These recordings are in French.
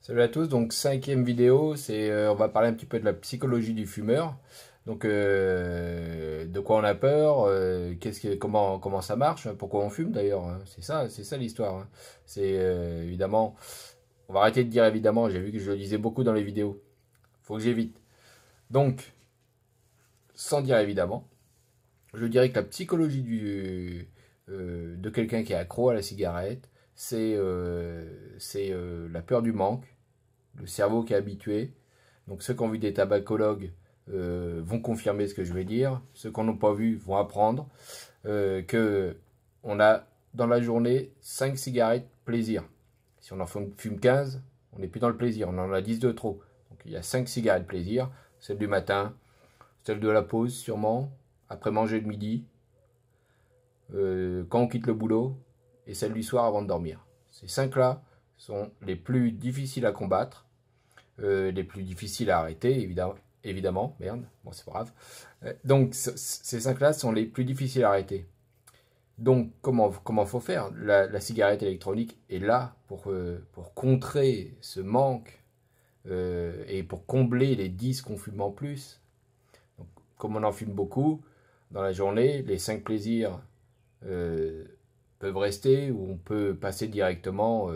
Salut à tous, donc cinquième vidéo, on va parler un petit peu de la psychologie du fumeur. Donc de quoi on a peur, comment ça marche, pourquoi on fume d'ailleurs, hein. C'est ça l'histoire, hein. Évidemment, on va arrêter de dire évidemment, j'ai vu que je le disais beaucoup dans les vidéos. Faut que j'évite. Donc, sans dire évidemment, je dirais que la psychologie de quelqu'un qui est accro à la cigarette, c'est la peur du manque, le cerveau qui est habitué. Donc ceux qui ont vu des tabacologues vont confirmer ce que je vais dire. Ceux qui n'ont pas vu vont apprendre que on a dans la journée 5 cigarettes plaisir. Si on en fume 15, on n'est plus dans le plaisir, on en a 10 de trop. Donc il y a 5 cigarettes plaisir, celle du matin, celle de la pause sûrement, après manger le midi, quand on quitte le boulot, et celle du soir avant de dormir. Ces 5 là sont les plus difficiles à combattre, les plus difficiles à arrêter, évidemment, merde, bon c'est pas grave. Donc ces 5 là sont les plus difficiles à arrêter. Donc comment faut faire? La cigarette électronique est là pour contrer ce manque et pour combler les 10 qu'on fume en plus. Donc, comme on en fume beaucoup dans la journée, les 5 plaisirs euh, peuvent rester ou on peut passer directement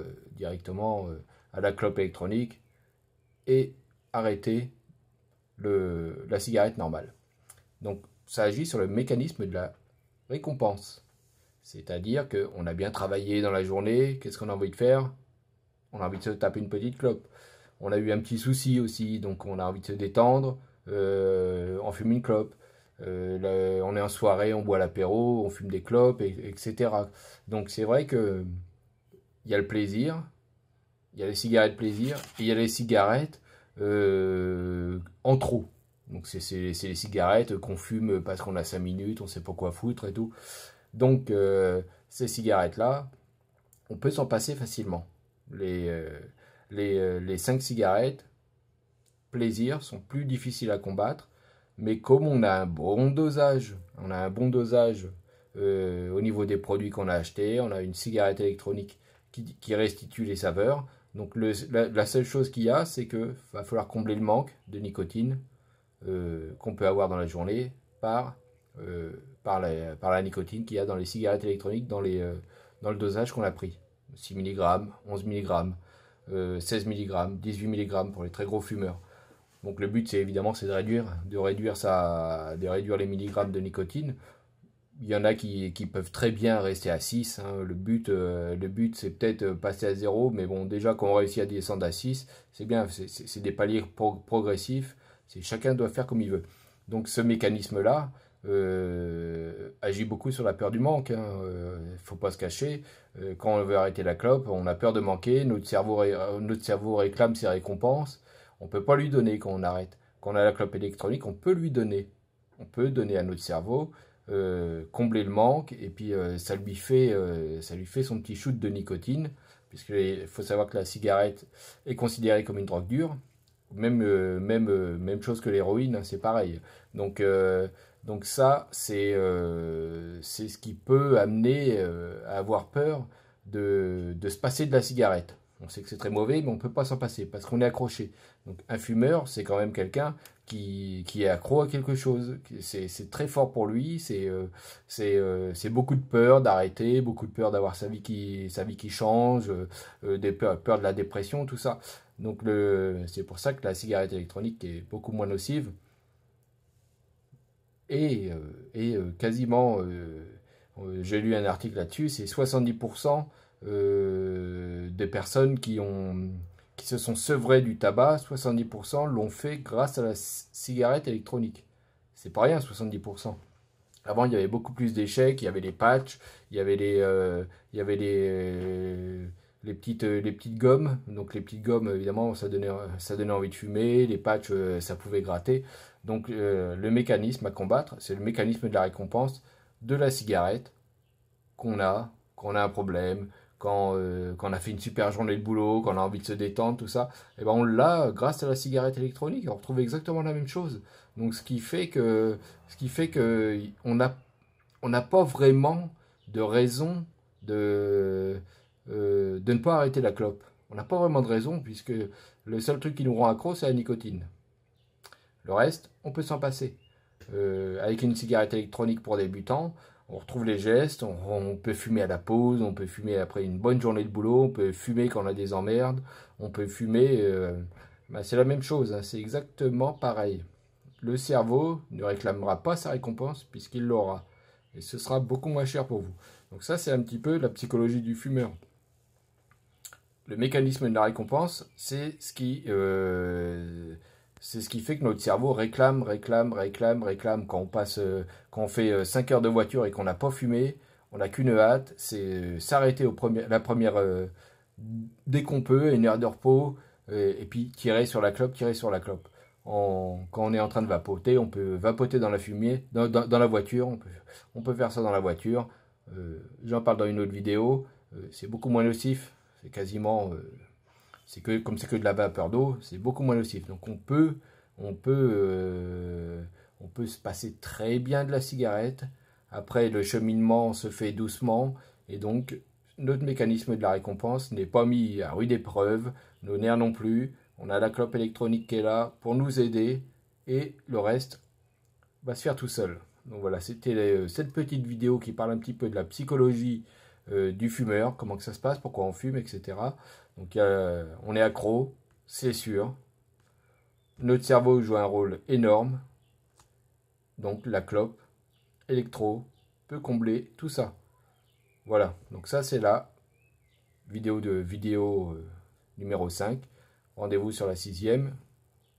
à la clope électronique et arrêter la cigarette normale. Donc ça agit sur le mécanisme de la récompense. C'est-à-dire qu'on a bien travaillé dans la journée, qu'est-ce qu'on a envie de faire? On a envie de se taper une petite clope. On a eu un petit souci aussi, donc on a envie de se détendre, on fume une clope. On est en soirée, on boit l'apéro, on fume des clopes, etc. Donc c'est vrai que il y a le plaisir, il y a les cigarettes plaisir, et il y a les cigarettes en trop. Donc c'est les cigarettes qu'on fume parce qu'on a 5 minutes, on sait pas quoi foutre et tout. Donc ces cigarettes-là, on peut s'en passer facilement. Les 5 cigarettes, plaisir, sont plus difficiles à combattre, mais comme on a un bon dosage au niveau des produits qu'on a achetés, on a une cigarette électronique qui restitue les saveurs. Donc la seule chose qu'il y a, c'est qu'il va falloir combler le manque de nicotine qu'on peut avoir dans la journée euh, par la nicotine qu'il y a dans les cigarettes électroniques, dans le dosage qu'on a pris. 6 mg, 11 mg, 16 mg, 18 mg pour les très gros fumeurs. Donc le but, c'est évidemment c'est de réduire les milligrammes de nicotine. Il y en a qui peuvent très bien rester à 6, hein. Le but c'est peut-être passer à 0, mais bon, déjà quand on réussit à descendre à 6, c'est bien, c'est des paliers progressifs. Chacun doit faire comme il veut. Donc ce mécanisme-là agit beaucoup sur la peur du manque, hein. Faut pas se cacher. Quand on veut arrêter la clope, on a peur de manquer. Notre cerveau réclame ses récompenses. On ne peut pas lui donner quand on arrête. Quand on a la clope électronique, on peut lui donner. On peut donner à notre cerveau, combler le manque, et puis ça lui fait son petit shoot de nicotine, puisqu'il faut savoir que la cigarette est considérée comme une drogue dure. Même chose que l'héroïne, hein, c'est pareil. Donc ça, c'est ce qui peut amener à avoir peur de se passer de la cigarette. On sait que c'est très mauvais, mais on ne peut pas s'en passer parce qu'on est accroché. Donc un fumeur, c'est quand même quelqu'un qui est accro à quelque chose. C'est très fort pour lui, c'est beaucoup de peur d'arrêter, beaucoup de peur d'avoir sa vie qui change, peur de la dépression, tout ça. Donc c'est pour ça que la cigarette électronique est beaucoup moins nocive quasiment, j'ai lu un article là-dessus, c'est 70% des personnes qui se sont sevrées du tabac, 70% l'ont fait grâce à la cigarette électronique. C'est pas rien, 70%. Avant, il y avait beaucoup plus d'échecs, il y avait les patchs, il y avait les petites gommes. Donc les petites gommes, évidemment, ça donnait envie de fumer. Les patchs, ça pouvait gratter. Donc le mécanisme à combattre, c'est le mécanisme de la récompense de la cigarette quand on a un problème, quand on a fait une super journée de boulot, quand on a envie de se détendre, tout ça. Et ben on l'a grâce à la cigarette électronique. On retrouve exactement la même chose. Donc ce qui fait que on n'a pas vraiment de raison de ne pas arrêter la clope. n'a pas vraiment de raison, puisque le seul truc qui nous rend accro, c'est la nicotine. Le reste, on peut s'en passer. Avec une cigarette électronique pour débutants, on retrouve les gestes, on peut fumer à la pause, on peut fumer après une bonne journée de boulot, on peut fumer quand on a des emmerdes, on peut fumer... c'est la même chose, hein, c'est exactement pareil. Le cerveau ne réclamera pas sa récompense puisqu'il l'aura. Et ce sera beaucoup moins cher pour vous. Donc ça, c'est un petit peu la psychologie du fumeur. Le mécanisme de la récompense, c'est ce qui fait que notre cerveau réclame. Quand on fait 5 heures de voiture et qu'on n'a pas fumé, on n'a qu'une hâte, c'est s'arrêter la première dès qu'on peut, une heure de repos, et puis tirer sur la clope. Quand on est en train de vapoter, on peut vapoter dans la fumée, dans la voiture, on peut faire ça dans la voiture. J'en parle dans une autre vidéo, c'est beaucoup moins nocif, c'est quasiment, comme c'est que de la vapeur d'eau, c'est beaucoup moins nocif. Donc on peut se passer très bien de la cigarette. Après, le cheminement se fait doucement, et donc notre mécanisme de la récompense n'est pas mis à rude épreuve, nos nerfs non plus. On a la clope électronique qui est là pour nous aider, et le reste va se faire tout seul. Donc voilà, c'était cette petite vidéo qui parle un petit peu de la psychologie du fumeur, comment que ça se passe, pourquoi on fume, etc. Donc on est accro, c'est sûr. Notre cerveau joue un rôle énorme. Donc la clope, électro, peut combler tout ça. Voilà, donc ça c'est la vidéo numéro 5. Rendez-vous sur la 6e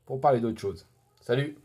pour parler d'autre chose. Salut!